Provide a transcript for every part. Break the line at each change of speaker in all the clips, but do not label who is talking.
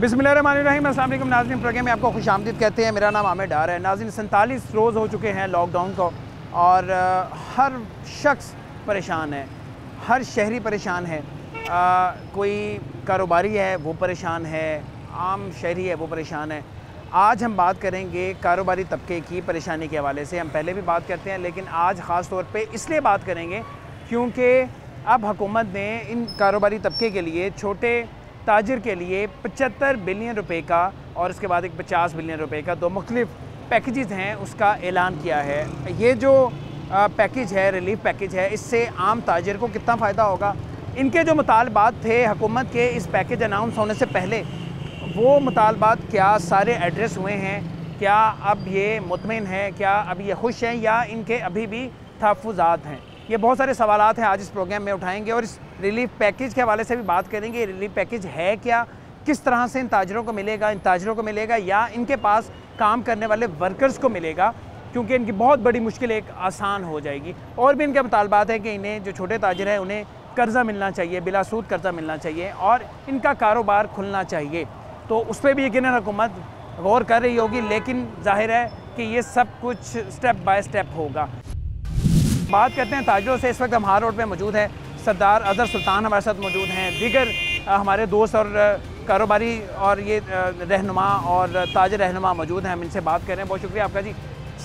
बिस्मिल्लाहिर्रहमानिर्रहीम। अस्सलाम वालेकुम नाज़रीन, प्रोग्राम में आपको खुशामदीद कहते हैं। मेरा नाम आमिर डार है। नाज़रीन, 47 रोज़ हो चुके हैं लॉकडाउन को और हर शख्स परेशान है, हर शहरी परेशान है। कोई कारोबारी है वो परेशान है, आम शहरी है वो परेशान है। आज हम बात करेंगे कारोबारी तबके की परेशानी के हवाले से। हम पहले भी बात करते हैं, लेकिन आज ख़ास तौर पे इसलिए बात करेंगे क्योंकि अब हुकूमत ने इन कारोबारी तबके के लिए, छोटे ताजिर के लिए 75 बिलियन रुपए का और उसके बाद एक 50 बिलियन रुपए का दो मुख्तलिफ पैकेजेस हैं उसका ऐलान किया है। ये जो पैकेज है, रिलीफ पैकेज है, इससे आम ताजिर को कितना फ़ायदा होगा। इनके जो मुतालबात थे हुकूमत के इस पैकेज अनाउंस होने से पहले, वो मुतालबात क्या सारे एड्रेस हुए हैं? क्या अब ये मुतमिन है? क्या अब ये खुश हैं या इनके अभी भी तहफ़्फ़ुज़ात हैं? ये बहुत सारे सवालात हैं आज इस प्रोग्राम में उठाएंगे और इस रिलीफ पैकेज के हवाले से भी बात करेंगे। ये रिलीफ पैकेज है क्या, किस तरह से इन ताजिरों को मिलेगा, इन ताजिरों को मिलेगा या इनके पास काम करने वाले वर्कर्स को मिलेगा, क्योंकि इनकी बहुत बड़ी मुश्किल एक आसान हो जाएगी। और भी इनके मुतालबात है कि इन्हें, जो छोटे ताजिर हैं, उन्हें कर्ज़ा मिलना चाहिए, बिला सूद कर्ज़ा मिलना चाहिए और इनका कारोबार खुलना चाहिए। तो उस पर भी यकीनन हुकूमत गौर कर रही होगी, लेकिन जाहिर है कि ये सब कुछ स्टेप बाय स्टेप होगा। बात करते हैं ताजिरों से। इस वक्त हम हार रोड पे मौजूद हैं। सरदार अज़हर सुल्तान हमारे साथ मौजूद हैं, दीगर हमारे दोस्त और कारोबारी और ये रहनुमा और ताजिर रहनुमा मौजूद हैं। हम इनसे बात कर रहे हैं। बहुत शुक्रिया आपका जी।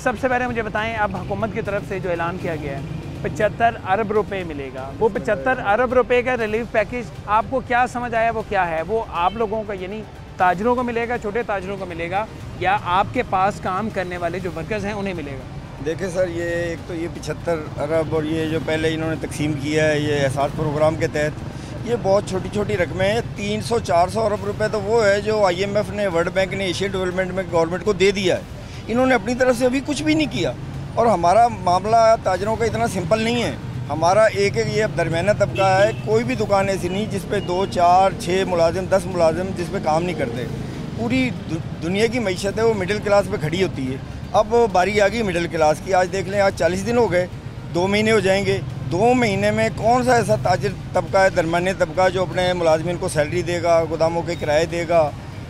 सबसे पहले मुझे बताएं, अब हुकूमत की तरफ से जो ऐलान किया गया है 75 अरब रुपए मिलेगा, वो 75 अरब रुपए का रिलीफ पैकेज आपको क्या समझ आया, वो क्या है? वो आप लोगों को यानी ताजिरों को मिलेगा, छोटे ताजिरों को मिलेगा, या आपके पास काम करने वाले जो वर्कर्स हैं उन्हें मिलेगा?
देखिए सर, ये एक तो ये 75 अरब और ये जो पहले इन्होंने तकसीम किया है ये एहसास प्रोग्राम के तहत, ये बहुत छोटी छोटी रकमें हैं। 300-400 अरब रुपए तो वो है जो IMF ने, वर्ल्ड बैंक ने, एशियन डेवलपमेंट में गवर्नमेंट को दे दिया है। इन्होंने अपनी तरफ से अभी कुछ भी नहीं किया। और हमारा मामला ताजिरों का इतना सिंपल नहीं है। हमारा एक ये दरमियाना तबका है, कोई भी दुकान ऐसी नहीं जिस पे 2, 4, 6 मुलाजिम, 10 मुलाजिम जिस पे काम नहीं करते। पूरी दुनिया की मईशत है वो मिडिल क्लास पे खड़ी होती है। अब बारी आ गई मिडिल क्लास की। आज देख लें, आज 40 दिन हो गए, 2 महीने हो जाएंगे। 2 महीने में कौन सा ऐसा ताजिर तबका है, दरमियाने तबका, जो अपने मुलाजमिन को सैलरी देगा, गोदामों के किराए देगा,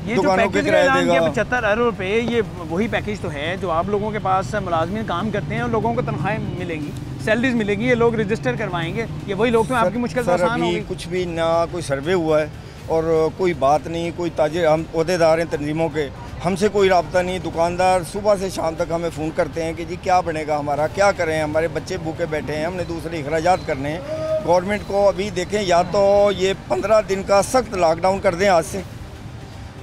दुकानों के किराए देगा?
75 अरब रुपए ये वही पैकेज तो है जो आप लोगों के पास मुलाजमिन काम करते हैं और लोगों को तनख्वाहें मिलेंगी, सैलरीज मिलेगी, ये लोग रजिस्टर करवाएंगे, ये वही लोग तो आपकी मुश्किल आसान होगी।
कुछ भी ना कोई सर्वे हुआ है और कोई बात नहीं, कोई ताजिर, हम ओहदेदार हैं तंजीमों के, हमसे कोई रब्ता नहीं। दुकानदार सुबह से शाम तक हमें फ़ोन करते हैं कि जी क्या बनेगा हमारा, क्या करें, हमारे बच्चे भूखे बैठे हैं, हमने दूसरे अखराजात करने हैं। गवर्नमेंट को अभी देखें, या तो ये 15 दिन का सख्त लॉकडाउन कर दें आज से,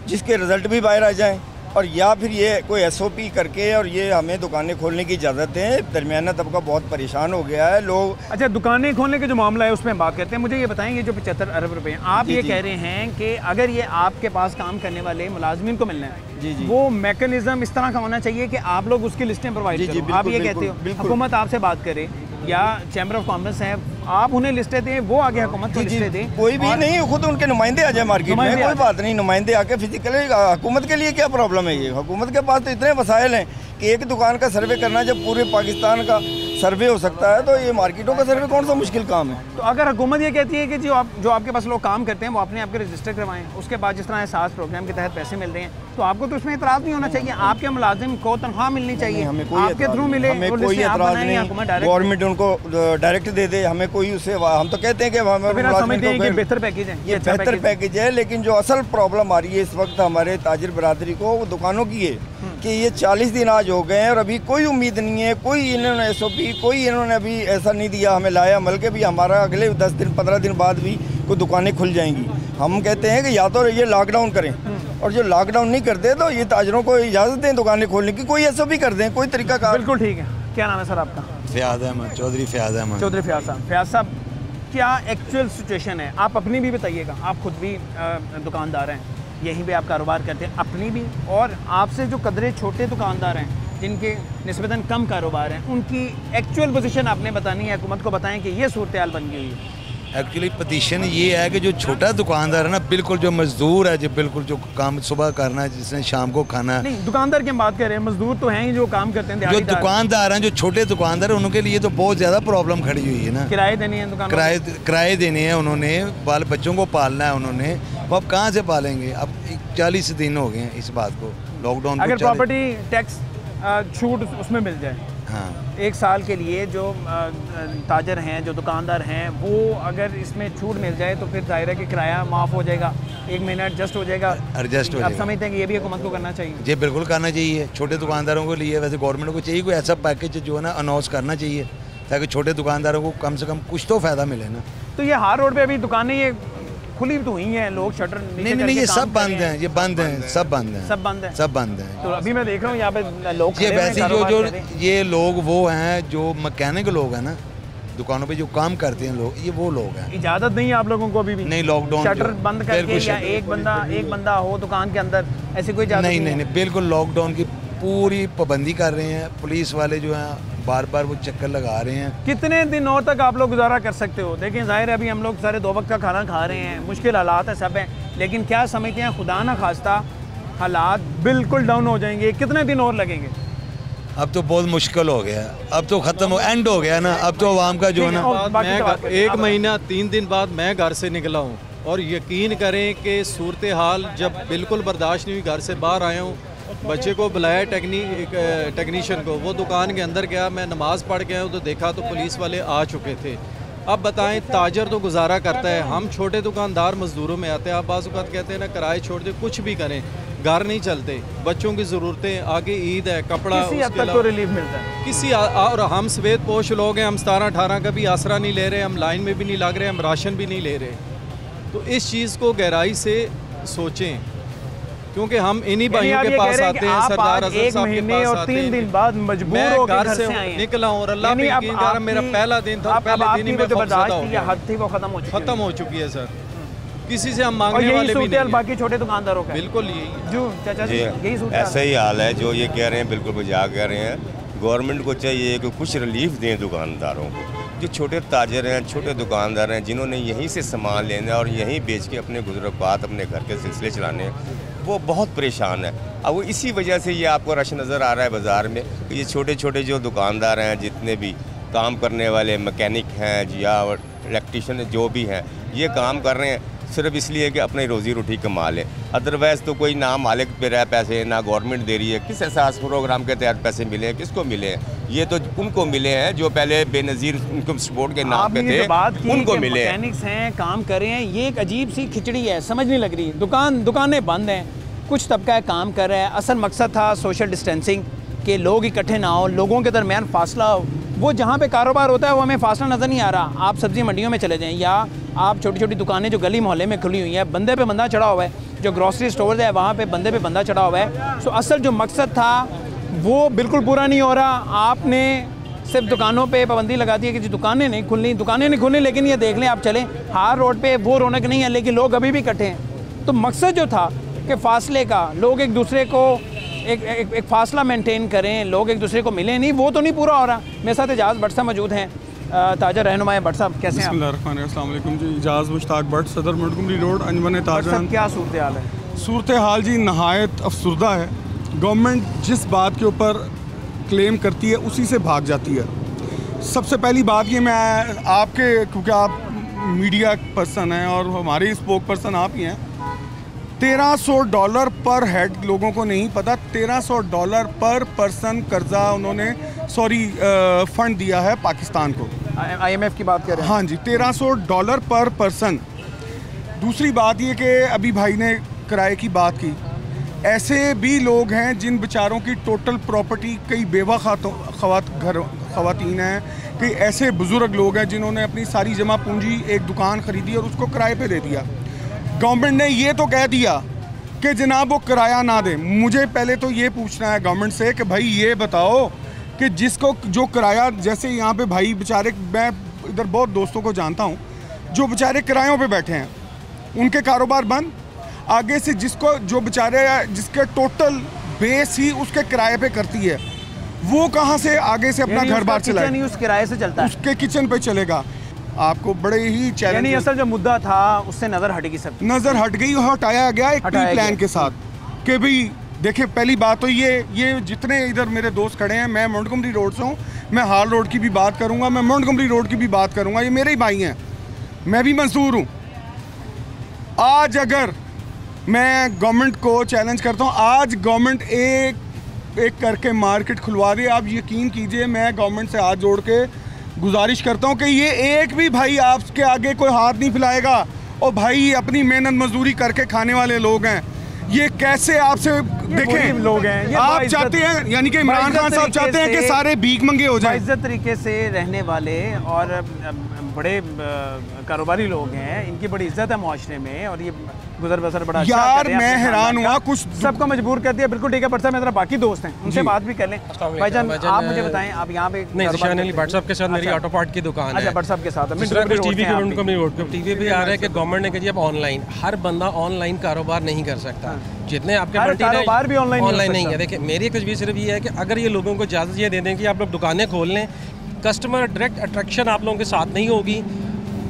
जिसके रिज़ल्ट भी बाहर आ जाएँ, और या फिर ये कोई SOP करके और ये हमें दुकानें खोलने की इजाज़त है। दरमियाना तबका बहुत परेशान हो गया है लोग।
अच्छा, दुकानें खोलने के जो मामला है उसमें हम बात करते हैं। मुझे ये बताएंगे, जो 75 अरब रुपए हैं, आप ये कह रहे हैं कि अगर ये आपके पास काम करने वाले मुलाजमिन को मिलना है,
जी,
वो मैकेनिज्म इस तरह का होना चाहिए कि आप लोग उसकी लिस्टें प्रोवाइड करो। आप ये कहते हो हुकूमत आपसे बात करे या चैम्बर ऑफ कॉमर्स है, आप उन्हें लिस्टें दें, वो आगे हुकूमत को लिस्टें दें।
कोई भी नहीं, खुद उनके नुमाइंदे आ जाए मार्केट में, कोई बात नहीं, नुमाइंदे आके फिजिकली। हुकूमत के लिए क्या प्रॉब्लम है? ये हुकूमत के पास तो इतने वसाइल हैं कि एक दुकान का सर्वे करना, जब पूरे पाकिस्तान का सर्वे हो सकता है, तो ये मार्केटों का सर्वे कौन सा मुश्किल काम है?
तो अगर हुकूमत ये कहती है कि जो आपके पास लोग काम करते हैं वो अपने आपके रजिस्टर करवाएं, उसके बाद जिस तरह एहसास प्रोग्राम के तहत पैसे मिल रहे हैं, तो आपको तो उसमें इतराज़ नहीं होना चाहिए। आपके मुलाजिम को तनख्वाह मिलनी चाहिए,
हमें कोई
आपके थ्रू मिले,
हमें कोई एतराज़ नहीं। गवर्नमेंट उनको डायरेक्ट दे दे, हमें कोई उससे, हम तो कहते हैं कि
बेहतर पैकेज है,
ये बेहतर पैकेज है। लेकिन जो असल प्रॉब्लम आ रही है इस वक्त हमारे ताजिर बरादरी को, वो दुकानों की है कि ये 40 दिन आज हो गए हैं और अभी कोई उम्मीद नहीं है, कोई इन्होंने SOP, कोई इन्होंने अभी ऐसा नहीं दिया हमें लाया अमल के भी हमारा अगले 10 दिन 15 दिन बाद भी कोई दुकानें खुल जाएंगी। हम कहते हैं कि या तो ये लॉकडाउन करें, और जो लॉकडाउन नहीं करते तो ये ताजिरों को इजाज़त दें दुकानें खोलने की, कोई SOP कर दें, कोई तरीका कार।
बिल्कुल ठीक है। क्या नाम है सर आपका?
फ़याज़ अहमद, चौधरी फ़याज़ अहमद।
चौधरी फ़याज़ साहब। फ़याज़ साहब, क्या एक्चुअल सिचुएशन है? आप अपनी भी बताइएगा, आप खुद भी दुकानदार हैं, यहीं पे आप कारोबार करते हैं, अपनी भी और आपसे जो कदरे छोटे दुकानदार हैं जिनके निस्बतन कम कारोबार हैं, उनकी एक्चुअल पोजीशन आपने बतानी है, हुकूमत को बताएं कि ये सूरत हाल बन गई हुई है।
एक्चुअली पोजीशन ये है कि जो छोटा दुकानदार है ना, बिल्कुल जो मजदूर है, जो बिल्कुल जो काम सुबह करना है, जिसने शाम को खाना है।
नहीं, दुकानदार की हम बात कर रहे हैं, मजदूर तो हैं ही जो काम करते हैं।
जो दुकानदार हैं, जो छोटे दुकानदार हैं, उनके लिए तो बहुत ज़्यादा प्रॉब्लम खड़ी हुई है ना।
किराए देने हैं दुकान,
किराए देने हैं उन्होंने, बाल बच्चों को पालना है उन्होंने, वो अब कहाँ से पालेंगे? अब 40 दिन हो गए हैं इस बात को, लॉकडाउन।
अगर प्रॉपर्टी टैक्स छूट उसमें मिल जाए,
हाँ,
1 साल के लिए जो ताजर हैं, जो दुकानदार हैं, वो अगर इसमें छूट मिल जाए तो फिर जाहिर है कि किराया माफ़ हो जाएगा, 1 महीना एडजस्ट हो जाएगा।
एडजस्ट हो
आप
जाएगा।
समझते हैं कि ये भी हुकूमत को करना चाहिए?
जी बिल्कुल करना चाहिए, छोटे दुकानदारों के लिए। वैसे गवर्नमेंट को चाहिए कोई ऐसा पैकेज जो है ना अनाउंस करना चाहिए, ताकि छोटे दुकानदारों को कम से कम कुछ तो फ़ायदा मिले ना।
तो ये हार रोड पे अभी दुकानें ये खुली तो हुई हैं, लोग शटर
नहीं, ये सब बंद हैं, ये बंद हैं, सब बंद हैं,
सब बंद है,
सब बंद हैं।
तो अभी मैं देख रहा हूँ यहाँ पे लोग
ये
खड़े हुए हैं,
वैसे
कारोबार
जो
कर रहे हैं।
ये लोग वो हैं जो मैकेनिक लोग हैं ना, दुकानों पे जो काम करते हैं लोग, ये वो लोग हैं।
इजाज़त नहीं है आप लोगों को अभी भी?
नहीं, लॉकडाउन
शटर बंद करके या एक बंदा हो दुकान के अंदर, ऐसी कोई इजाज़त
नहीं, बिल्कुल लॉकडाउन की पूरी पाबंदी कर रहे हैं। पुलिस वाले जो हैं बार बार वो चक्कर लगा रहे हैं।
कितने दिन और तक आप लोग गुजारा कर सकते हो? देखें, जाहिर है अभी हम लोग सारे 2 वक्त का खाना खा रहे हैं, मुश्किल हालात है, सब हैं, लेकिन क्या समझते हैं खुदा ना खास्ता हालात बिल्कुल डाउन हो जाएंगे? कितने दिन और लगेंगे?
अब तो बहुत मुश्किल हो गया, अब तो ख़त्म हो, एंड हो गया ना। अब तो आवाम का जो है ना,
मैं 1 महीना 3 दिन बाद मैं घर से निकला हूँ, और यकीन करें कि सूरत हाल जब बिल्कुल बर्दाश्त नहीं हुई, घर से बाहर आया हूँ, बच्चे को बुलाया टेक्नीशियन को, वो दुकान के अंदर गया, मैं नमाज़ पढ़ के आया हूँ तो देखा तो पुलिस वाले आ चुके थे। अब बताएं, ताजर तो गुजारा करता है, हम छोटे दुकानदार मजदूरों में आते हैं। आप बाज़ औक़ात कहते हैं ना किराए छोड़ दे, कुछ भी करें, घर नहीं चलते, बच्चों की ज़रूरतें, आगे ईद है, कपड़ा,
किसी हद तक तो रिलीफ मिलता है
किसी और हम सफ़ेद पोश लोग हैं, हम 17-18 का भी आसरा नहीं ले रहे, हम लाइन में भी नहीं लग रहे, हम राशन भी नहीं ले रहे। तो इस चीज़ को गहराई से सोचें, क्योंकि हम इन्हीं भाइयों के पास आते हैं, सरदार अज़हर साहब के पास
और 3 दिन बाद मजबूर हो
घर से निकला हूँ, और अल्लाह पे यकीन कर, मेरा पहला दिन था, पहले दिन ही में खौफज़दा हो गया।
हद थी वो खत्म हो चुकी
है सर, किसी से हम मांगने वाले भी नहीं हैं।
बाकी छोटे दुकानदारों का
बिल्कुल यही
जो चाचा जी यही सूरत
ऐसा ही हाल है। जो ये कह रहे हैं बिल्कुल मजाक कह रहे हैं। गवर्नमेंट को चाहिए कि कुछ रिलीफ दें दुकानदारों को। जो छोटे ताजर हैं, छोटे दुकानदार हैं, जिन्होंने यहीं से सामान लेना है और यहीं बेच के अपने गुजरपात, अपने घर के सिलसिले चलाने हैं, वो बहुत परेशान है। अब वो इसी वजह से ये आपको रश नज़र आ रहा है बाज़ार में कि ये छोटे छोटे जो दुकानदार हैं, जितने भी काम करने वाले मैकेनिक हैं या इलेक्ट्रीशियन जो भी हैं, ये काम कर रहे हैं सिर्फ इसलिए कि अपनी रोज़ी रोटी कमा लें। अदरवाइज़ तो कोई ना मालिक पे रहा पैसे, ना गवर्नमेंट दे रही है। किस एहसास प्रोग्राम के तहत पैसे मिले हैं, किसको मिले हैं? ये तो उनको मिले हैं जो पहले बेनज़ीर इनकम सपोर्ट के नाम पे थे, उनको मिले हैं।
मैकेनिक्स हैं, काम कर रहे हैं, ये एक अजीब सी खिचड़ी है, समझ नहीं लग रही। दुकानें बंद हैं, कुछ तबका है काम कर रहा है। असल मकसद था सोशल डिस्टेंसिंग, कि लोग इकट्ठे ना हो, लोगों के दरमियान फासला हो। वो जहाँ पे कारोबार होता है वो हमें फासला नज़र नहीं आ रहा। आप सब्ज़ी मंडियों में चले जाएं, या आप छोटी छोटी दुकानें जो गली मोहल्ले में खुली हुई हैं, बंदे पे बंदा चढ़ा हुआ है। जो ग्रॉसरी स्टोर है वहाँ पे बंदे पे बंदा चढ़ा हुआ है। सो असल जो मकसद था वो बिल्कुल पूरा नहीं हो रहा। आपने सिर्फ दुकानों पे पाबंदी लगा दी है कि जी दुकानें नहीं खुलनी, लेकिन ये देख लें आप चलें, हार रोड पे वो रौनक नहीं है, लेकिन लोग अभी भी इकट्ठे हैं। तो मकसद जो था कि फासले का, लोग एक दूसरे को एक फासला मेंटेन करें, लोग एक दूसरे को मिलें, नहीं, वो तो नहीं पूरा हो रहा। मेरे साथ एजाज़ भट्ट साहब मौजूद हैं, ताजर रहनुमा भट्ट साहब, कैसे हैं आप?
अस्सलाम वालेकुम जी, इजाज़ मुश्ताक भट्ट, सदर मोंटगोमरी रोड, अंजमन ताजर।
क्या सूरत हाल है?
सूरत हाल जी नहायत अफसुर्दा है। गवर्नमेंट जिस बात के ऊपर क्लेम करती है उसी से भाग जाती है। सबसे पहली बात ये, मैं आपके, क्योंकि आप मीडिया पर्सन हैं और हमारे स्पोक पर्सन आप ही हैं, $1300 पर हेड, लोगों को नहीं पता, $1300 पर पर्सन कर्जा उन्होंने फ़ंड दिया है पाकिस्तान को।
IMF की बात कर रहे हैं?
हाँ जी, $1300 पर पर्सन। दूसरी बात ये कि अभी भाई ने किराए की बात की, ऐसे भी लोग हैं जिन बेचारों की टोटल प्रॉपर्टी, कई बेवा ख़वातीन हैं, कई ऐसे बुज़ुर्ग लोग हैं जिन्होंने अपनी सारी जमा पूंजी एक दुकान ख़रीदी और उसको किराए पे दे दिया। गवर्नमेंट ने ये तो कह दिया कि जनाब वो किराया ना दे। मुझे पहले तो ये पूछना है गवर्नमेंट से कि भाई ये बताओ कि जिसको जो किराया, जैसे यहाँ पे भाई बेचारे, मैं इधर बहुत दोस्तों को जानता हूँ जो बेचारे किरायों पे बैठे हैं, उनके कारोबार बंद। आगे से जिसको, जो बेचारे जिसके टोटल बेस ही उसके किराए पे करती है, वो कहाँ से आगे से अपना घर बार चलाए?
उस किराए से चलता है,
उसके किचन पे चलेगा। आपको बड़े ही चैलेंज,
असल जो मुद्दा था उससे नज़र हटेगी, सब
नज़र हट गई, हटाया गया एक प्री प्लान के साथ कि भाई देखिए, पहली बात तो ये जितने इधर मेरे दोस्त खड़े हैं, मैं मोंटगोमरी रोड से हूँ, मैं हाल रोड की भी बात करूँगा, मैं मोंटगोमरी रोड की भी बात करूँगा, ये मेरे ही भाई हैं, मैं भी मजदूर हूँ। आज अगर मैं गवर्नमेंट को चैलेंज करता हूँ, आज गवर्नमेंट एक करके मार्केट खुलवा दे। आप यकीन कीजिए, मैं गवर्नमेंट से हाथ जोड़ के गुजारिश करता हूँ कि ये एक भी भाई आपके आगे कोई हाथ नहीं फैलाएगा। और भाई अपनी मेहनत मजदूरी करके खाने वाले लोग हैं, ये कैसे आपसे देखें
लोग हैं, ये
आप चाहते हैं, यानी कि इमरान खान साहब चाहते हैं कि सारे भीख मंगे हो जाए।
इज्जत तरीके से रहने वाले और बड़े कारोबारी लोग हैं, इनकी बड़ी इज्जत है माशरे में, और ये गुजर बसर बड़ा अच्छा
यार
कर रहे हैं
मैं
अपने
हैरान
खानदान
हुआ
का।
कुछ
सबको मजबूर कर दिया। बिल्कुल ठीक है, बट मेरा बाकी दोस्त हैं, उनसे बात भी कर लें। भाईजान आप मुझे बताएं, आप यहाँ पे
नहीं जिशान अली भट्ट साहब के साथ मेरी ऑटो पार्ट की दुकान है।
अच्छा, भट्ट साहब के साथ
टीवी पे आ रहा है कि गवर्नमेंट ने कहा जी अब ऑनलाइन, हर बंदा ऑनलाइन कारोबार नहीं कर सकता। जितने आपके
कारोबार भी
ऑनलाइन नहीं है। देखिए मेरी तजवीज़ सिर्फ ये है कि अगर ये लोगों को इजाज़त ये दे दें कि आप लोग दुकानें खोल लें, कस्टमर डायरेक्ट अट्रैक्शन आप लोगों के साथ नहीं होगी।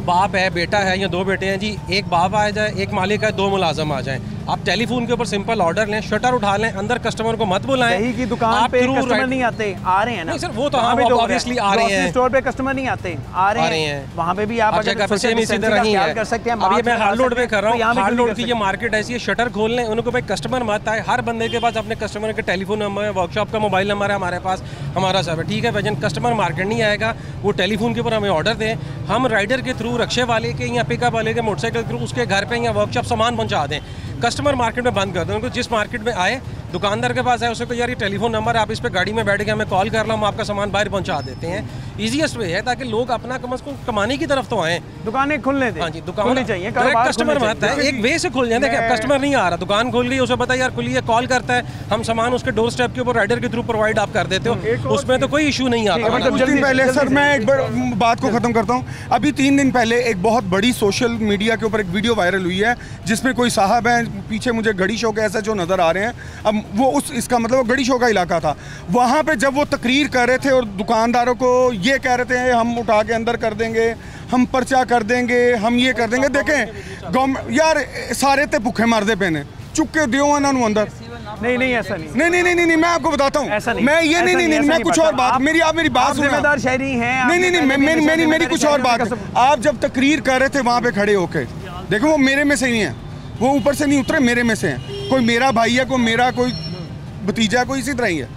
बाप है, बेटा है या दो बेटे हैं जी, एक बाप आ जाए, एक मालिक है, दो मुलाजम आ जाएं। आप टेलीफोन के ऊपर सिंपल ऑर्डर लें, शटर उठा लें, अंदर कस्टमर को मत बुलाएं।
दही की दुकान पे कस्टमर नहीं आते, आ रहे हैं ना।
नहीं सर, वो तो हाँ ऑब्वियसली आ रहे हैं।
स्टोर पे कस्टमर नहीं आते, आ रहे हैं। वहाँ पे भी आप
जगह पे सेम इसी तरह ही है।
कर सकते हैं।
अभी मैं हाल रोड पे कर रहा हूँ, हाल रोड की ये मार्केट ऐसी है, शटर खोल लें, उनको भाई कस्टमर मत आए। हर बंदे के पास अपने कस्टमर के टेलीफोन नंबर है, वर्कशॉप का मोबाइल नंबर है हमारे पास, हमारा सब है, ठीक है भाईजान। कस्टमर मार्केट नहीं आएगा, वो टेलीफोन के ऊपर हमें ऑर्डर दें, हम राइडर के थ्रू, रक्शे वाले के या पिकअप वाले के, मोटरसाइकिल के थ्रू उसके घर पे या वर्कशॉप सामान पहुंचा दें। कस्टमर मार्केट में बंद कर दें उनको। जिस मार्केट में आए, दुकानदार के पास आए, उसको यार ये टेलीफोन नंबर, आप इस पे गाड़ी में बैठ के हमें कॉल कर लो, हम आपका सामान बाहर पहुंचा देते हैं। ईजीएस्ट वे है ताकि लोग अपना कम से कम कमाने की तरफ तो आए।
दुकानें खुलने दें।
हाँ जी, दुकान चाहिए, कस्टमर मत है, एक वे से खुल जाए। देखिए कस्टमर नहीं आ रहा, दुकान खुल गई, उसे पता यार खुली है, कॉल करता है, हम सामान उसके डोर स्टेप के ऊपर राइडर के थ्रू प्रोवाइड आप कर देते हो, उसमें तो कोई इशू नहीं आता।
कुछ दिन पहले सर मैं एक बात को खत्म करता हूँ। अभी 3 दिन पहले एक बहुत बड़ी सोशल मीडिया के ऊपर एक वीडियो वायरल हुई है, जिसमें कोई साहब हैं, पीछे मुझे गड़ी शो के ऐसे जो नजर आ रहे हैं। अब वो इसका मतलब वो गड़ी शो का इलाका था। वहाँ पे जब वो तकरीर कर रहे थे और दुकानदारों को ये कह रहे थे हम उठा के अंदर कर देंगे, हम पर्चा कर देंगे, हम ये कर देंगे। देखें गवर्नमेंट यार सारे ते भुखे मरदे पे ने, चुक के दियो इन्होंने अंदर।
नहीं ऐसा
नहीं मैं आपको बताता हूँ, मैं ये नहीं मैं कुछ और बात, आप मेरी बात सुनो।
जिम्मेदार शहरी हैं।
नहीं मेरी कुछ और बात। आप जब तकरीर कर रहे थे वहाँ पे खड़े होके, देखो वो मेरे में से ही है, वो ऊपर से नहीं उतरे, मेरे में से हैं। कोई मेरा भाई है, कोई मेरा कोई भतीजा, कोई इसी तरह ही है।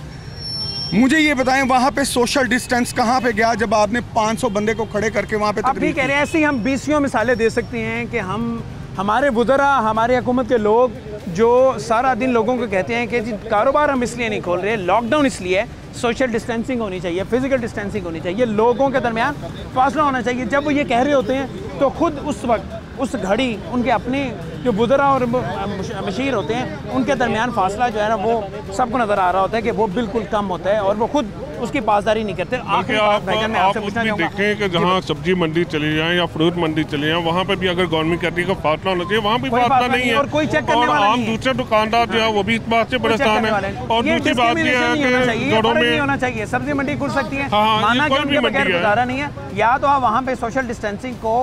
मुझे ये बताएं वहाँ पे सोशल डिस्टेंस कहाँ पे गया जब आपने 500 बंदे को खड़े करके वहाँ पे
आप भी कह रहे हैं। ऐसे ही हम 20 मिसालें दे सकते हैं कि हमारे वुज़रा, हमारे हुकूमत के लोग जो सारा दिन लोगों को कहते हैं कि जी कारोबार हम इसलिए नहीं खोल रहे, लॉकडाउन इसलिए, सोशल डिस्टेंसिंग होनी चाहिए, फिजिकल डिस्टेंसिंग होनी चाहिए, लोगों के दरमियान फासला होना चाहिए। जब वो ये कह रहे होते हैं तो खुद उस वक्त, उस घड़ी, उनके अपने जो बुज़रा और मशीर होते हैं, उनके दरमियान फासला जो है ना वो सबको नज़र आ रहा होता है कि वो बिल्कुल कम होता है, और वो खुद उसकी पासदारी नहीं करते।
आप उसमें देखें कि जहाँ सब्जी मंडी चली जाए या फ्रूट मंडी चली जाए, वहाँ पे भी अगर गवर्नमेंट कहती है कि फासला होना चाहिए, वहाँ भी फासला नहीं है,
और कोई चेक करने वाला नहीं है।
दूसरे दुकानदार जो है वो भी इस बात से परेशान है। और दूसरी बात ये है कि घरों में
होना चाहिए, सब्जी मंडी खुल सकती है, माना कि उनके बगैर गुजारा नहीं है, या तो आप वहाँ पे सोशल डिस्टेंसिंग को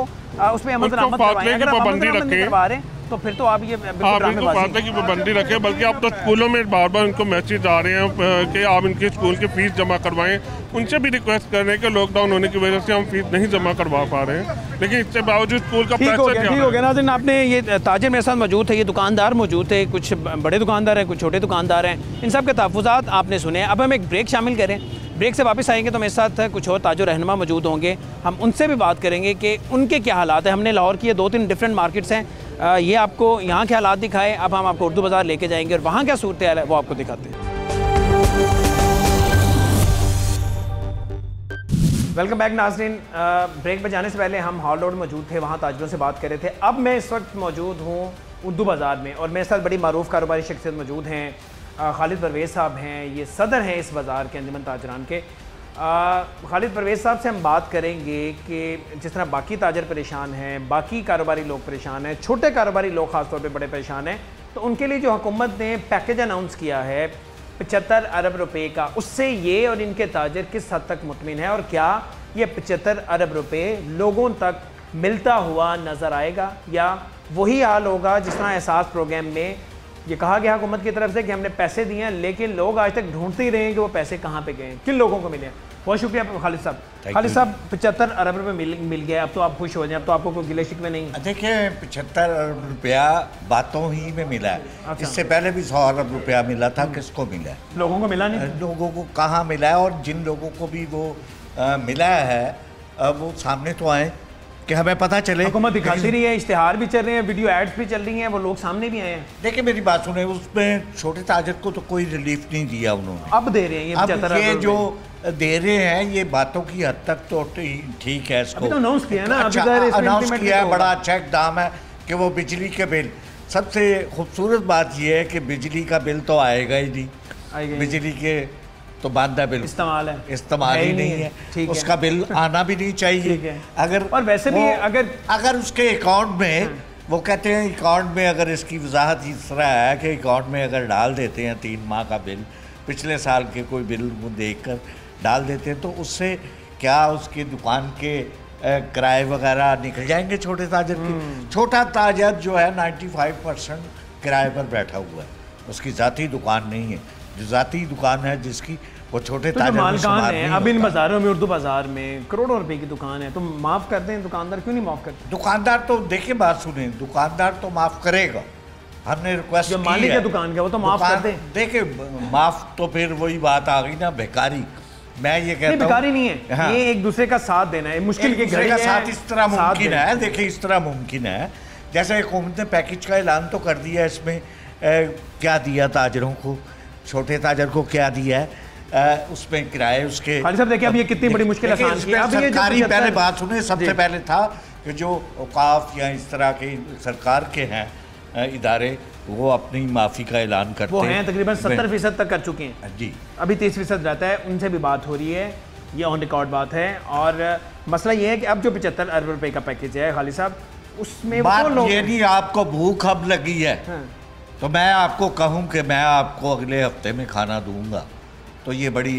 उसमें अमल दरामद करवाएं। अगर आप अमल दरामद नहीं करवा रहे तो फिर तो आप ये
फासले की पाबंदी रखें। बल्कि अब तो स्कूलों में बार बार उनको मैसेज आ रहे हैं कि आप इनके स्कूल की फीस जमा करवाएं। उनसे भी रिक्वेस्ट कर रहे हैं कि लॉकडाउन होने की वजह से हम फीस नहीं जमा करवा पा रहे हैं, लेकिन इसके बावजूद स्कूल का
ठीक हो गया नाज़रीन। आपने ये ताजिर मेरे साथ मौजूद है, ये दुकानदार मौजूद थे, कुछ बड़े दुकानदार हैं, कुछ छोटे दुकानदार हैं, इन सब के तहफ़्फ़ुज़ात आपने सुने। अब हम एक ब्रेक शामिल करें, ब्रेक से वापस आएंगे तो मेरे साथ कुछ और ताजर रहनुमा मौजूद होंगे, हम उनसे भी बात करेंगे कि उनके क्या हालात हैं। हमने लाहौर की 2-3 डिफरेंट मार्केट्स हैं, ये आपको यहाँ के हालात दिखाए, अब हम आपको उर्दू बाज़ार लेके जाएंगे और वहाँ क्या सूरत हाल है वो आपको दिखाते हैं। वेलकम बैक नाज़रीन। ब्रेक पर जाने से पहले हम हॉल रोड मौजूद थे, वहाँ ताजरों से बात कर रहे थे। अब मैं इस वक्त मौजूद हूँ उर्दू बाज़ार में और मेरे साथ बड़ी मारूफ कारोबारी शख्सियत मौजूद हैं। खालिद परवेज़ साहब हैं, ये सदर हैं इस बाज़ार के, अंजुमन ताजरान के। खालिद परवेज़ साहब से हम बात करेंगे कि जिस तरह बाकी ताजर परेशान हैं, बाकी कारोबारी लोग परेशान हैं, छोटे कारोबारी लोग ख़ास तौर पे बड़े परेशान हैं, तो उनके लिए जो हुकूमत ने पैकेज अनाउंस किया है 75 अरब रुपए का, उससे ये और इनके ताजर किस हद तक मुतमिन है, और क्या ये 75 अरब रुपए लोगों तक मिलता हुआ नज़र आएगा, या वही हाल होगा जिस तरह एहसास प्रोग्राम में ये कहा गया हुकूमत की तरफ से कि हमने पैसे दिए हैं, लेकिन लोग आज तक ढूंढते ही रहे हैं कि वो पैसे कहाँ पे गए हैं, किन लोगों को मिले हैं। बहुत शुक्रिया खालिद साहब। खालिद साहब 75 अरब रुपए मिल गया, अब तो आप खुश हो जाए, अब तो आपको कोई गिले शिकवे नहीं।
देखिए 75 अरब रुपया बातों ही में मिला है।
अच्छा।
इससे पहले भी 100 अरब रुपया मिला था, किसको मिला है?
लोगों को मिला नहीं,
लोगों को कहाँ मिला है? और जिन लोगों को भी वो मिला है वो सामने तो आए कि हमें पता चले।
हुकूमत दिखाती रही है, इश्तिहार भी चल रहे हैं, वीडियो एड्स भी चल रही हैं, वो लोग सामने भी आए हैं।
देखिए मेरी बात सुने, उसमें छोटे ताजर को तो कोई रिलीफ नहीं दिया उन्होंने।
अब दे रहे हैं ये 75
अब ये
अरब
जो दे रहे हैं ये बातों की हद तक तो ठीक है। इसको
अभी तो अनाउंस किया है ना,
अच्छा, अनाउंस किया है, बड़ा अच्छा इक़दाम है कि वो बिजली के बिल। सबसे खूबसूरत बात ये है कि बिजली का बिल तो आएगा ही नहीं, बिजली के तो बांधा बिल
इस्तेमाल है,
इस्तेमाल ही नहीं है, उसका बिल आना भी नहीं चाहिए। अगर
और वैसे भी
अगर उसके अकाउंट में वो कहते हैं अकाउंट में अगर इसकी वजाहत इस तरह है कि अकाउंट में अगर डाल देते हैं 3 माह का बिल, पिछले साल के कोई बिल वो देखकर डाल देते हैं, तो उससे क्या उसकी दुकान के किराए वगैरह निकल जाएंगे छोटे ताजर के। छोटा ताजर जो है 95% किराए पर बैठा हुआ है, उसकी ज़ाती दुकान नहीं है। जो ज़ाती दुकान है जिसकी, वो छोटे
तो
ताजर
मालकान है। अब इन बाजारों में, उर्दू बाजार में करोड़ों रुपए की दुकान है, तो माफ़ करते हैं दुकानदार, क्यों नहीं माफ़ करते?
दुकानदार तो देखिए बात सुने, दुकानदार तो माफ़ करेगा, हमने रिक्वेस्ट
जो मालिक है दुकान का वो तो माफ़ कर दे।
देखिए माफ़ तो फिर वही बात आ गई ना, बेकारी। मैं ये कहता हूँ
बेकारी नहीं है। हाँ। ये एक दूसरे का साथ देना है, मुश्किल की घड़ी
का साथ इस तरह मुमकिन है। देखिए इस तरह मुमकिन है, जैसे हुकूमत ने पैकेज का ऐलान तो कर दिया, इसमें क्या दिया ताजरों को, छोटे ताजर को क्या दिया है, उसमें किराए उसके।
खालिद साहब देखिए अब ये कितनी बड़ी मुश्किल आसान की। अब ये
सरकारी पहले बात सुने, सबसे पहले था कि जो औकाफ या इस तरह के सरकार के हैं इदारे, वो अपनी माफ़ी का ऐलान करते हैं,
वो हैं तकरीबन 70% तक कर चुके हैं
जी।
अभी 30% रहता है, उनसे भी बात हो रही है, ये ऑन रिकॉर्ड बात है। और मसला ये है कि अब जो 75 अरब रुपए का पैकेज है खालिद साहब, उसमें
बात ये नहीं आपको भूख अब लगी है तो मैं आपको कहूँ कि मैं आपको अगले हफ्ते में खाना दूंगा, तो ये बड़ी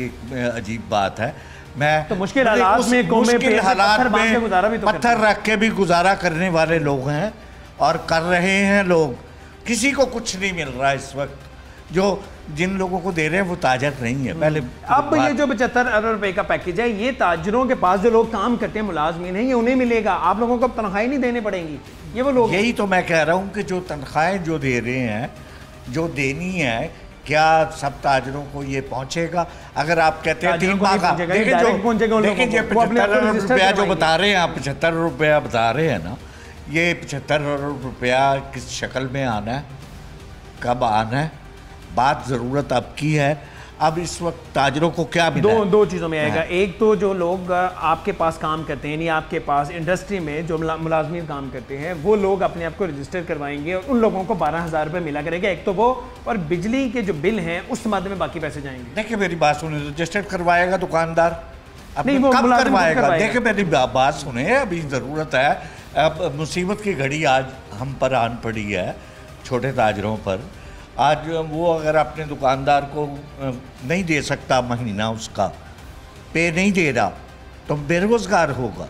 अजीब बात है। मैं
तो मुश्किल हालात में
पत्थर रख के भी गुजारा करने वाले लोग हैं और कर रहे हैं लोग। किसी को कुछ नहीं मिल रहा इस वक्त, जो जिन लोगों को दे रहे हैं वो ताजर नहीं है। पहले
अब ये जो 75 अरब रुपए का पैकेज है, ये ताजरों के पास जो लोग काम करते हैं, मुलाजमीन हैं, ये उन्हें मिलेगा। आप लोगों को तनख्वाहें नहीं देनी पड़ेंगी, ये वो लोग।
यही तो मैं कह रहा हूँ कि जो तनख्वाहें जो दे रहे हैं, जो देनी है, क्या सब ताजरों को ये पहुंचेगा? अगर आप कहते हैं 3 माह का, देखिए जो 75 अरब रुपया जो बता रहे हैं आप, 75 रुपया बता रहे हैं ना, ये 75 अरब रुपया किस शक्ल में आना है, कब आना है, बात ज़रूरत अब की है। अब इस वक्त ताजरों को क्या मिला?
दो चीज़ों में आएगा। एक तो जो लोग आपके पास काम करते हैं, यानी आपके पास इंडस्ट्री में जो मुलाजमीन काम करते हैं, वो लोग अपने आप को रजिस्टर करवाएंगे और उन लोगों को 12,000 रुपये मिला करेगा। एक तो वो, और बिजली के जो बिल हैं उस मद में बाकी पैसे जाएंगे।
देखिए मेरी बात सुने, रजिस्टर करवाएगा दुकानदार, नहीं वो कब करवाएगा? देखिए मेरी बात सुने, अभी ज़रूरत है, अब मुसीबत की घड़ी आज हम पर आन पड़ी है, छोटे ताजरों पर। आज वो अगर अपने दुकानदार को नहीं दे सकता, महीना उसका पे नहीं दे रहा, तो बेरोज़गार होगा।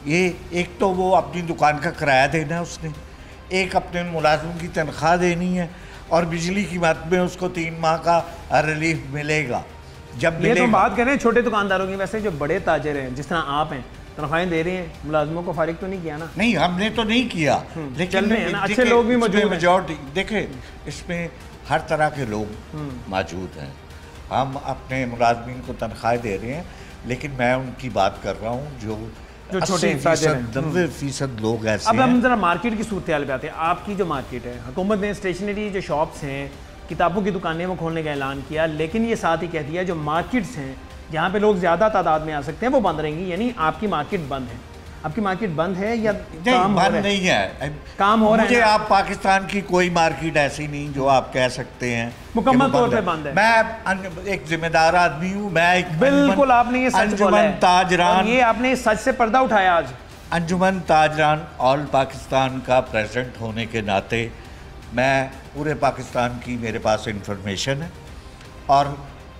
ये एक तो वो अपनी दुकान का किराया देना है उसने, एक अपने मुलाजिम की तनख्वाह देनी है, और बिजली की बात में उसको 3 माह का रिलीफ मिलेगा। जब
ये तो बात करें छोटे दुकानदारों की, वैसे जो बड़े ताजर हैं जिस तरह आप हैं, तनख्वाहें दे रहे हैं, मुलाजमों को फारिग तो नहीं किया ना?
नहीं, हमने तो नहीं किया, लेकिन
चल रहे हैं ना, अच्छे लोग भी मौजूद हैं।
मेजॉरिटी देखे, इसमें हर तरह के लोग मौजूद हैं। हम अपने मुलाजमीन को तनख्वाह दे रहे हैं, लेकिन मैं उनकी बात कर रहा हूँ जो 90% लोग ऐसे हैं।
अब हम जरा मार्केट की सूरत हाल पे आते हैं। आपकी जो मार्केट है, हुकूमत ने स्टेशनरी जो शॉप्स हैं, किताबों की दुकानें वो खोलने का ऐलान किया, लेकिन ये साथ ही कह दिया जो मार्केट्स हैं जहाँ पे लोग ज़्यादा तादाद में आ सकते हैं वो बंद रहेंगी। यानी आपकी मार्केट बंद है। आपकी मार्केट बंद है या काम
बंद नहीं है?
काम हो रहा है।
मुझे आप पाकिस्तान की कोई मार्केट ऐसी नहीं जो आप कह सकते हैं
मुकम्मल तौर पे बंद है।
मैं एक जिम्मेदार आदमी हूँ, मैं एक
बिल्कुल आपने ये सच बोला है,
ताजरान,
ये आपने सच से पर्दा उठाया आज।
अंजुमन ताजरान ऑल पाकिस्तान का प्रेसिडेंट होने के नाते मैं पूरे पाकिस्तान की मेरे पास इंफॉर्मेशन है, और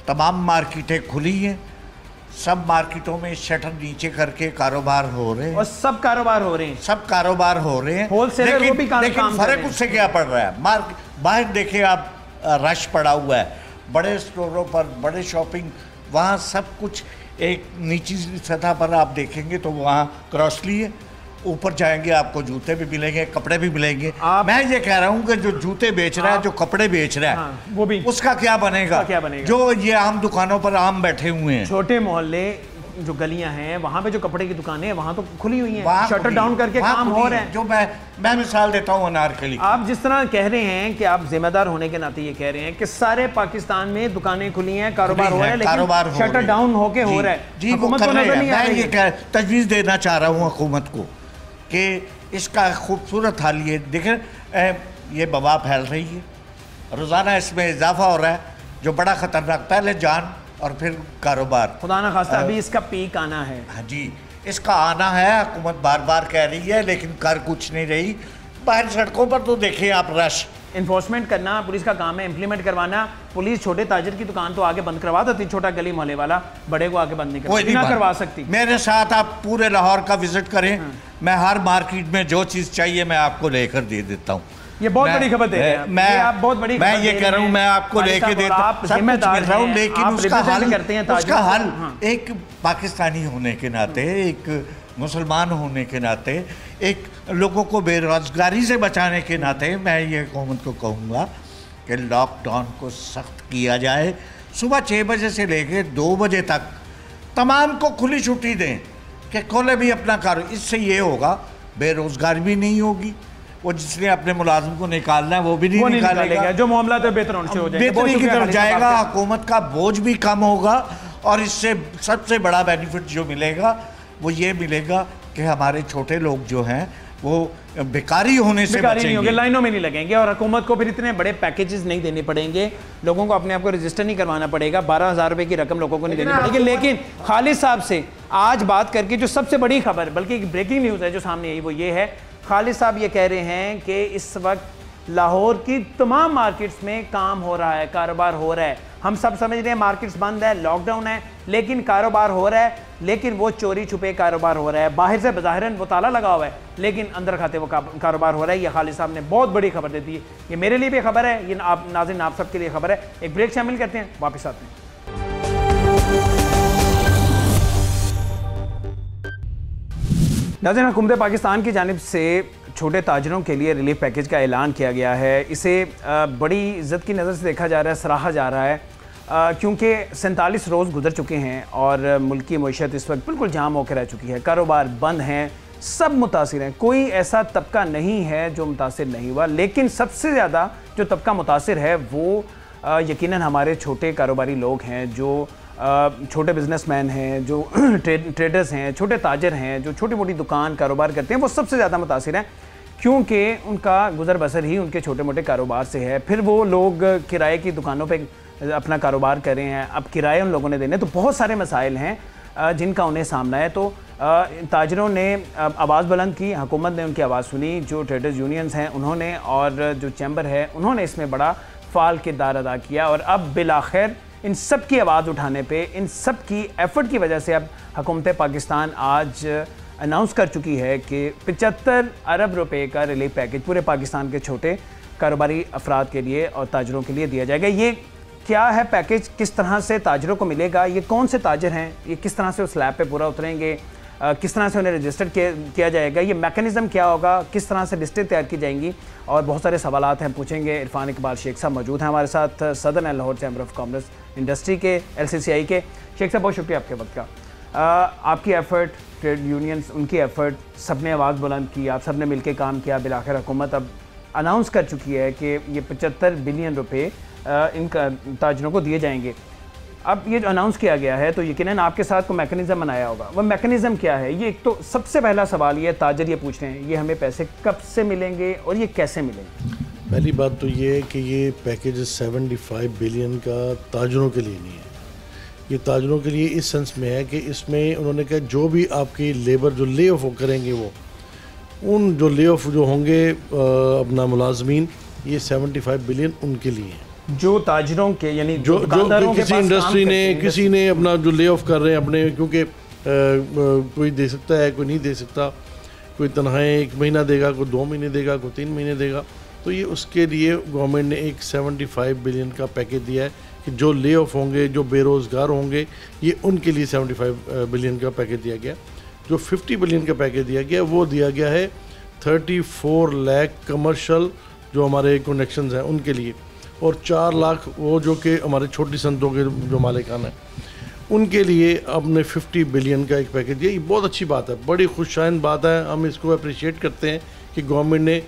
तमाम मार्केटें खुली हैं, सब मार्केटों में शटर नीचे करके कारोबार हो रहे हैं,
और सब कारोबार हो रहे हैं,
सब कारोबार हो रहे हैं।
होलसेलर वो भी
लेकिन फर्क उससे क्या पड़ रहा है? बाहर देखिए आप, रश पड़ा हुआ है बड़े स्टोरों पर, बड़े शॉपिंग, वहाँ सब कुछ एक नीची सतह पर आप देखेंगे तो वहाँ क्रॉसली है, ऊपर जाएंगे आपको जूते भी मिलेंगे, कपड़े भी मिलेंगे। मैं ये कह रहा हूँ कि जो जूते बेच रहा है, जो कपड़े बेच रहा है,
हाँ, वो भी
उसका क्या बनेगा? जो ये आम दुकानों पर आम बैठे हुए हैं,
छोटे मोहल्ले जो गलियां हैं वहाँ पे जो कपड़े की दुकानें हैं वहाँ तो खुली हुई हैं, शटर डाउन करके काम हो रहे हैं।
जो मैं मिसाल देता हूँ अनारकली।
आप जिस तरह कह रहे हैं कि आप जिम्मेदार होने के नाते ये कह रहे हैं कि सारे पाकिस्तान में दुकानें खुली हैं, कारोबार हो रहा है, लेकिन शटर डाउन होके हो रहा है।
जी वो कर रहे हैं। मैं ये तजवीज़ देना चाह रहा हूँ हुकूमत को कि इसका खूबसूरत हाल ये देखें, ये वबा फैल रही है, रोज़ाना इसमें इजाफा हो रहा है जो बड़ा ख़तरनाक, पहले जान और फिर कारोबार।
खुदा ना खास्ता अभी इसका पीक आना है।
हाँ जी, इसका आना है, हुकूमत बार बार कह रही है लेकिन कर कुछ नहीं रही। बाहर सड़कों पर तो देखें आप रश।
इन्फोर्समेंट करना पुलिस का काम है, इम्प्लीमेंट करवाना। पुलिस छोटे ताजर की दुकान तो आगे बंद करवा देती, छोटा गली मोहल्ले वाला, बड़े को आगे बंद नहीं करवा सकती।
मेरे साथ आप पूरे लाहौर का विजिट करें, मैं हर मार्केट में जो चीज़ चाहिए मैं आपको लेकर दे देता हूँ।
ये बहुत बड़ी खबर दे रहे हैं आप, बहुत बड़ी
मैं ये कह रहा हूँ, मैं आपको लेके देता हूँ, लेकिन उसका हल एक पाकिस्तानी होने के नाते, एक मुसलमान होने के नाते, एक लोगों को बेरोजगारी से बचाने के नाते मैं ये हुकूमत को कहूँगा कि लॉकडाउन को सख्त किया जाए। सुबह 6 बजे से लेकर 2 बजे तक तमाम को खुली छुट्टी दें कि खोले भी अपना कार्य। इससे ये होगा बेरोजगारी भी नहीं होगी, वो जिसने अपने मुलाजिम को निकालना है वो भी नहीं निकालेगा,
जो मामला तो बेहतर
बेहतरी की तरफ जाएगा, हुकूमत का बोझ भी कम होगा और इससे सबसे बड़ा बेनिफिट जो मिलेगा वो ये मिलेगा कि हमारे छोटे लोग जो हैं वो बेकारी होने से बचेंगे,
लाइनों में नहीं लगेंगे और हुकूमत को फिर इतने बड़े पैकेजेस नहीं देने पड़ेंगे, लोगों को अपने आप को रजिस्टर नहीं करवाना पड़ेगा, 12,000 रुपए की रकम लोगों को नहीं देनी पड़ेगी। लेकिन खालिद साहब से आज बात करके जो सबसे बड़ी खबर, बल्कि एक ब्रेकिंग न्यूज़ है जो सामने आई, वो ये है खालिद साहब ये कह रहे हैं कि इस वक्त लाहौर की तमाम मार्केट्स में काम हो रहा है, कारोबार हो रहा है। हम सब समझ रहे हैं मार्केट्स बंद है, लॉकडाउन है, लेकिन कारोबार हो रहा है, लेकिन वो चोरी छुपे कारोबार हो रहा है। बाहर से बज़ाहिरन वो ताला लगा हुआ है, लेकिन अंदर खाते वो कारोबार हो रहा है। ये खालिद साहब ने बहुत बड़ी खबर दे दी है। ये मेरे लिए भी खबर है, ये आप नाज़रीन आप सबके लिए खबर है। एक ब्रेक शामिल करते हैं, वापस आते हैं। नाज़रीन, हुकूमत पाकिस्तान की जानिब से छोटे ताजरों के लिए रिलीफ पैकेज का ऐलान किया गया है। इसे बड़ी इज़्ज़त की नज़र से देखा जा रहा है, सराहा जा रहा है, क्योंकि 47 रोज़ गुजर चुके हैं और मुल्क की मईशत इस वक्त बिल्कुल जाम होकर रह चुकी है, कारोबार बंद हैं, सब मुतासिर हैं, कोई ऐसा तबका नहीं है जो मुतासिर नहीं हुआ। लेकिन सबसे ज़्यादा जो तबका मुतासिर है वो यकीनन हमारे छोटे कारोबारी लोग हैं, जो छोटे बिजनेसमैन हैं, जो ट्रेडर्स हैं, छोटे ताजर हैं, जो छोटी मोटी दुकान कारोबार करते हैं, वो सबसे ज़्यादा मुतासिर हैं, क्योंकि उनका गुजर बसर ही उनके छोटे मोटे कारोबार से है। फिर वो लोग किराए की दुकानों पे अपना कारोबार कर रहे हैं, अब किराए उन लोगों ने देने, तो बहुत सारे मसाइल हैं जिनका उन्हें सामना है। तो ताजरों ने आवाज़ बुलंद की, हुकूमत ने उनकी आवाज़ सुनी, जो ट्रेडर्स यूनियंस हैं उन्होंने और जो चैम्बर है उन्होंने इसमें बड़ा फ़ाल किरदार अदा किया और अब बिलाखिर इन सब की आवाज़ उठाने पे, इन सब की एफ़र्ट की वजह से अब हुकूमत पाकिस्तान आज अनाउंस कर चुकी है कि 75 अरब रुपए का रिलीफ पैकेज पूरे पाकिस्तान के छोटे कारोबारी अफराद के लिए और ताजरों के लिए दिया जाएगा। ये क्या है पैकेज, किस तरह से ताजरों को मिलेगा, ये कौन से ताजर हैं, ये किस तरह से उस स्लैब पे पूरा उतरेंगे, किस तरह से उन्हें रजिस्टर किया जाएगा, ये मैकेनिज़्म क्या होगा, किस तरह से लिस्टें तैयार की जाएंगी, और बहुत सारे सवालात हैं पूछेंगे। इरफान इकबाल शेख साहब मौजूद हैं हमारे साथ, southern and Lahore chamber of commerce industry के LCCI के। शेख साहब बहुत शुक्रिया आपके वक्त का। आपकी एफ़र्ट, ट्रेड यूनियंस उनकी एफ़र्ट, सब ने आवाज़ बुलंद की, आप सब ने मिल के काम किया, बिलाखिर हुकूमत अब अनाउंस कर चुकी है कि ये 75 बिलियन रुपये इन ताजरों को दिए जाएंगे। अब ये जो अनाउंस किया गया है तो यकीनन आपके साथ कोई मैकेनिज़्म बनाया होगा, वो मैकेनिज़्म क्या है? ये एक तो सबसे पहला सवाल ये ताजर ये पूछ रहे हैं, ये हमें पैसे कब से मिलेंगे और ये कैसे मिलेंगे?
पहली बात तो ये है कि ये पैकेज 75 बिलियन का ताजरों के लिए नहीं है, ये ताजरों के लिए इस सेंस में है कि इसमें उन्होंने कहा जो भी आपकी लेबर जो ले ऑफ करेंगे वो उन जो ले ऑफ जो होंगे अपना मुलाजमीन, ये 75 बिलियन उनके लिए है।
जो ताजरों के यानी
जो किसी इंडस्ट्री ने किसी ने अपना जो ले ऑफ कर रहे हैं अपने, क्योंकि कोई दे सकता है कोई नहीं दे सकता, कोई तनख्वाहें 1 महीना देगा, कोई 2 महीने देगा, कोई 3 महीने देगा, तो ये उसके लिए गवर्नमेंट ने एक 75 बिलियन का पैकेज दिया है कि जो ले ऑफ होंगे, जो बेरोज़गार होंगे, ये उनके लिए 75 बिलियन का पैकेज दिया गया। जो 50 बिलियन का पैकेज दिया गया वो दिया गया है 34 लाख कमर्शियल जो हमारे कनेक्शंस हैं उनके लिए, और 4 लाख वो जो कि हमारे छोटी संतों के जो मालिकान हैं उनके लिए अपने 50 बिलियन का एक पैकेज दिया। ये बहुत अच्छी बात है, बड़ी खुशाइन बात है, हम इसको अप्रिशिएट करते हैं कि गवर्नमेंट ने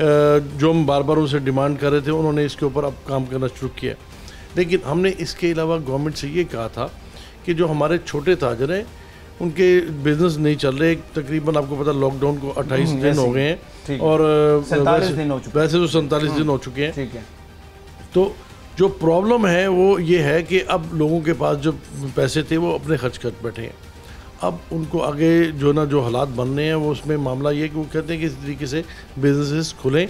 जो हम बार बार उनसे डिमांड कर रहे थे उन्होंने इसके ऊपर अब काम करना शुरू किया। लेकिन हमने इसके अलावा गवर्नमेंट से ये कहा था कि जो हमारे छोटे ताजर हैं उनके बिजनेस नहीं चल रहे, तकरीबन आपको पता लॉकडाउन को 28 दिन हो गए हैं और वैसे तो 47 दिन हो चुके हैं।
ठीक है,
तो जो प्रॉब्लम है वो ये है कि अब लोगों के पास जो पैसे थे वो अपने खर्च कर बैठे हैं। अब उनको आगे जो ना जो हालात बन रहे हैं वो उसमें मामला ये कि वो कहते हैं कि इस तरीके से बिजनेसेस खुलें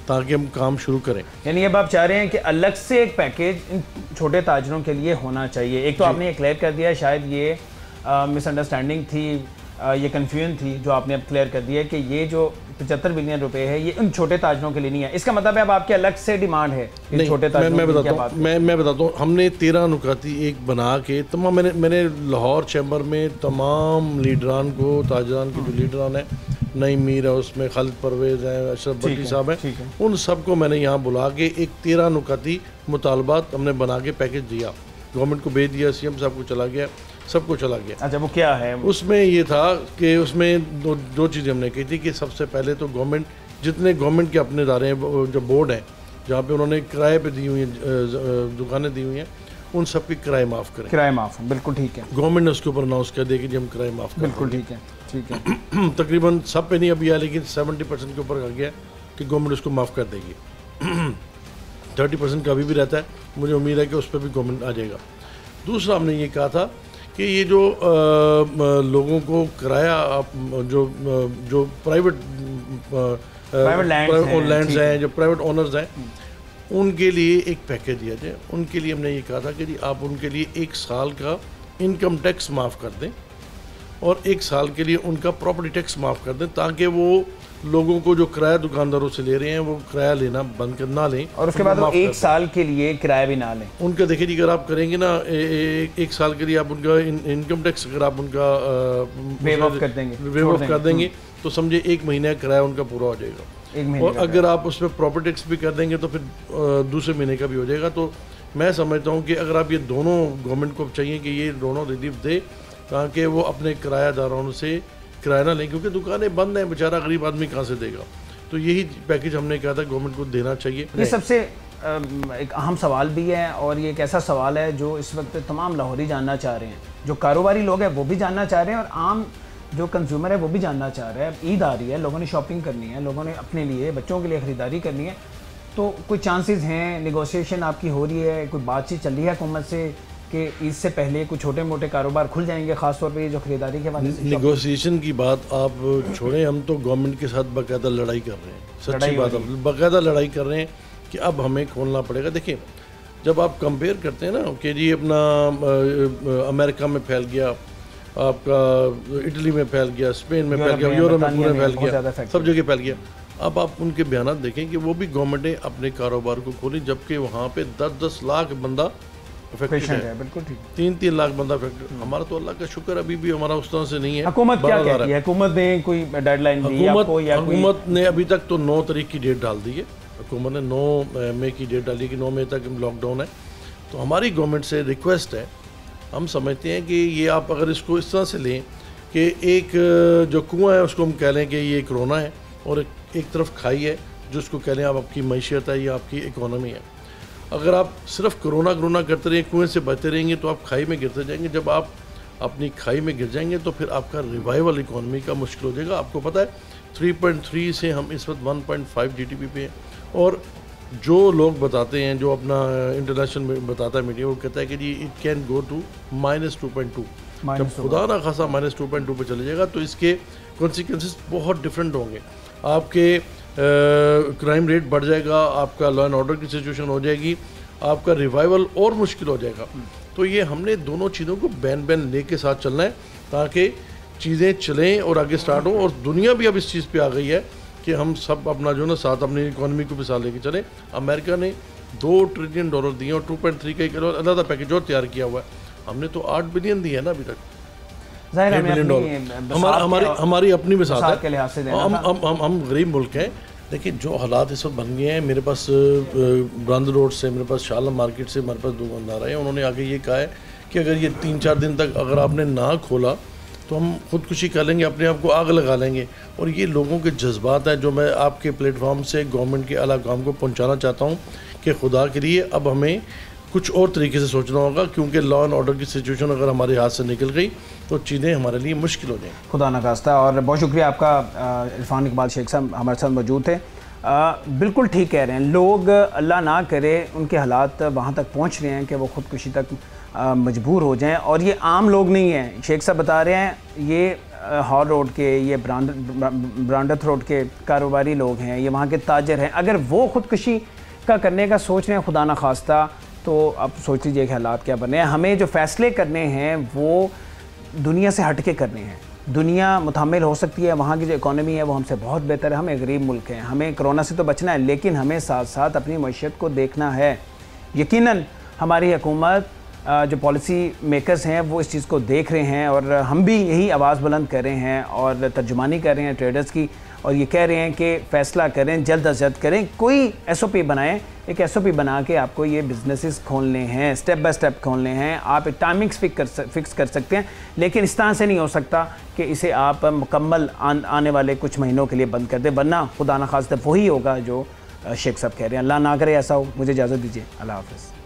ताकि हम काम शुरू करें।
यानी अब आप चाह रहे हैं कि अलग से एक पैकेज इन छोटे ताजरों के लिए होना चाहिए। एक तो आपने ये क्लियर कर दिया, शायद ये मिसअंडरस्टैंडिंग थी, ये कन्फ्यूजन थी जो आपने अब क्लियर कर दिया कि ये जो 75 बिलियन रुपए है ये उन छोटे ताजरों के लिए नहीं है। इसका मतलब है अब आपके अलग से डिमांड है इन छोटे ताजरों
मैं बताता हूँ हमने 13 नुकाती एक बना के तमाम मैंने लाहौर चैम्बर में तमाम लीडरान को, ताजरान के जो लीडरान हैं, नईम मीर है उसमें, खालिद परवेज़ हैं, अशरफ भट्टी साहब हैं, उन सबको मैंने यहाँ बुला के एक 13 नुकाती मुतालबात हमने बना के पैकेज दिया, गवर्नमेंट को भेज दिया, CM साहब को चला गया, सबको चला गया।
अच्छा, वो क्या है?
उसमें ये था कि उसमें दो चीज़ें हमने की थी कि सबसे पहले तो गवर्नमेंट जितने गवर्नमेंट के अपने इदारे हैं, जो बोर्ड हैं जहाँ पे उन्होंने किराए पे दी हुई हैं दुकानें दी हुई हैं, उन सब की किराए माफ़ करें।
किराए माफ़, बिल्कुल ठीक है।
गवर्नमेंट ने उसके ऊपर अनाउंस कर दिया कि हम किराए माफ़ करें।
बिल्कुल ठीक है, ठीक है।
तकरीबन सब पे नहीं अभी आया, लेकिन 70% के ऊपर आ गया कि गवर्नमेंट उसको माफ़ कर देगी। 30% का अभी भी रहता है, मुझे उम्मीद है कि उस पर भी गवर्नमेंट आ जाएगा। दूसरा हमने ये कहा था कि ये जो लोगों को किराया जो प्राइवेट लैंड्स हैं, जो प्राइवेट ओनर्स हैं, उनके लिए एक पैकेज दिया जाए। उनके लिए हमने ये कहा था कि जी आप उनके लिए 1 साल का इनकम टैक्स माफ़ कर दें और 1 साल के लिए उनका प्रॉपर्टी टैक्स माफ़ कर दें, ताकि वो लोगों को जो किराया दुकानदारों से ले रहे हैं वो किराया लेना बंद कर ना लें,
और उसके बाद 1 साल के लिए किराया भी ना लें।
उनका देखिए जी, अगर आप करेंगे ना 1 साल के लिए आप उनका इनकम टैक्स अगर आप उनका
वेव ऑफ कर देंगे
तो समझे 1 महीने का किराया उनका पूरा हो जाएगा। और अगर आप उसमें प्रॉपर्टी टैक्स भी कर देंगे तो फिर दूसरे महीने का भी हो जाएगा। तो मैं समझता हूँ कि अगर आप ये दोनों गवर्नमेंट को चाहिए कि ये दोनों रिलीफ दे ताकि वो अपने किरायादारों से किराया ना लें, क्योंकि दुकानें बंद हैं, बेचारा गरीब आदमी कहाँ से देगा। तो यही पैकेज हमने कहा था गवर्नमेंट को देना चाहिए।
ये सबसे एक अहम सवाल भी है और ये एक ऐसा सवाल है जो इस वक्त तमाम लाहौरी जानना चाह रहे हैं, जो कारोबारी लोग हैं वो भी जानना चाह रहे हैं और आम जो कंज्यूमर है वो भी जानना चाह रहे हैं। अब ईद आ रही है, लोगों ने शॉपिंग करनी है, लोगों ने अपने लिए, बच्चों के लिए ख़रीदारी करनी है, तो कोई चांसेस हैं, नेगोशिएशन आपकी हो रही है, कोई बातचीत चल रही है हुकूमत से कि ईद से पहले कुछ छोटे मोटे कारोबार खुल जाएंगे, ख़ासतौर पे जो ख़रीदारी के हवाले से?
नेगोशिएशन की बात आप छोड़ें, हम तो गवर्नमेंट के साथ बाकायदा लड़ाई कर रहे हैं, सच्ची बात है, बाकायदा लड़ाई कर रहे हैं कि अब हमें खोलना पड़ेगा। देखिए, जब आप कंपेयर करते हैं ना कि जी अपना अमेरिका में फैल गया, आपका इटली में फैल गया, स्पेन में फैल गया, यूरोप में पूरे फैल गया, सब जगह फैल गया। अब आप उनके बयान देखें कि वो भी गवर्नमेंटें अपने कारोबार को खोली, जबकि वहाँ पे 10-10 लाख बंदा अफेक्टेड है।
बिल्कुल ठीक,
3-3 लाख बंदा अफेक्टेड। हमारा तो अल्लाह का शुक्र अभी भी हमारा उस तरह से नहीं है।
हुकूमत क्या कहती है? हुकूमत ने कोई डेडलाइन दी आपको या
हुकूमत ने अभी तक तो 9 तारीख की डेट डाल दी है। हुकूमत ने 9 मई की डेट डाली कि 9 मई तक लॉकडाउन है। तो हमारी गवर्नमेंट से रिक्वेस्ट है, हम समझते हैं कि ये आप अगर इसको इस तरह से लें कि एक जो कुआं है उसको हम कह लें कि ये कोरोना है और एक तरफ खाई है जिसको कह लें आप आपकी मईशत है या आपकी इकोनॉमी है। अगर आप सिर्फ कोरोना करते रहें, कुएं से बचते रहेंगे तो आप खाई में गिरते जाएंगे। जब आप अपनी खाई में गिर जाएंगे तो फिर आपका रिवाइवल इकोनॉमी का मुश्किल हो जाएगा। आपको पता है 3.3 से हम इस वक्त 1.5 GDP पे हैं, और जो लोग बताते हैं, जो अपना इंटरनेशनल बताता है मीडिया, वो कहता है कि जी इट कैन गो टू -2.2। जब खुदा ना खासा -2.2 पे चले जाएगा तो इसके कॉन्सिक्वेंसेस बहुत डिफरेंट होंगे। आपके क्राइम रेट बढ़ जाएगा, आपका लॉ एंड ऑर्डर की सिचुएशन हो जाएगी, आपका रिवाइवल और मुश्किल हो जाएगा। तो ये हमने दोनों चीज़ों को बैन ले के साथ चलना है ताकि चीज़ें चलें और आगे स्टार्ट हो। और दुनिया भी अब इस चीज़ पे आ गई है कि हम सब अपना जो ना साथ अपनी इकोनॉमी को भी साथ लेके चलें। अमेरिका ने $2 ट्रिलियन दिए और 2.3 का एक अलग पैकेज और तैयार किया हुआ है। हमने तो 8 बिलियन दिए है ना अभी तक। हमारी अपनी मिसाल है, हम गरीब मुल्क हैं, लेकिन जो हालात इस वक्त बन गए हैं, मेरे पास ब्रांद रोड से, मेरे पास शालम मार्केट से हमारे पास दुकानदार हैं, उन्होंने आगे ये कहा है कि अगर ये 3-4 दिन तक अगर आपने ना खोला तो हम खुदकुशी कर लेंगे, अपने आप को आग लगा लेंगे। और ये लोगों के जज्बात हैं जो मैं आपके प्लेटफॉर्म से गवर्नमेंट के आला काम को पहुंचाना चाहता हूं कि खुदा के लिए अब हमें कुछ और तरीके से सोचना होगा, क्योंकि लॉ एंड ऑर्डर की सिचुएशन अगर हमारे हाथ से निकल गई तो चीज़ें हमारे लिए मुश्किल हो जाएंगी।
खुदा न खास्ता। और बहुत शुक्रिया आपका, इरफान इकबाल शेख साहब हमारे साथ मौजूद थे। बिल्कुल ठीक कह रहे हैं, लोग अल्लाह ना करे उनके हालात वहाँ तक पहुँच रहे हैं कि वो ख़ुदकुशी तक मजबूर हो जाएं। और ये आम लोग नहीं हैं, शेख साहब बता रहे हैं, ये हॉल रोड के, ये ब्रांडथ रोड के कारोबारी लोग हैं, ये वहाँ के ताजर हैं। अगर वो ख़ुदकुशी का करने का सोच रहे हैं खुदा न खास्ता, तो अब सोच लीजिए कि हालात क्या बने हैं। हमें जो फ़ैसले करने हैं वो दुनिया से हट के करने हैं। दुनिया मुतहम्मिल हो सकती है, वहाँ की जो इकॉनमी है वो हमसे बहुत बेहतर है, हम एक गरीब मुल्क हैं, हमें कोरोना से तो बचना है, लेकिन हमें साथ साथ अपनी मईशत को देखना है। यकीनन हमारी हुकूमत, जो पॉलिसी मेकर्स हैं वो इस चीज़ को देख रहे हैं, और हम भी यही आवाज़ बुलंद कर रहे हैं और तर्जुमानी कर रहे हैं ट्रेडर्स की, और ये कह रहे हैं कि फ़ैसला करें, जल्द अज जल्द करें, कोई SOP बनाएं। एक SOP बना के आपको ये बिजनेसेस खोलने हैं, स्टेप बाय स्टेप खोलने हैं। आप एक टाइमिंग्स फिक्स कर सकते हैं, लेकिन इस तरह से नहीं हो सकता कि इसे आप मुकम्मल आने वाले कुछ महीनों के लिए बंद कर दें, वरना खुदा न खास्ता वही होगा जो शेख साहब कह रहे हैं। अल्लाह ना करे ऐसा हो। मुझे इजाज़त दीजिए, अल्लाह हाफ़िज़।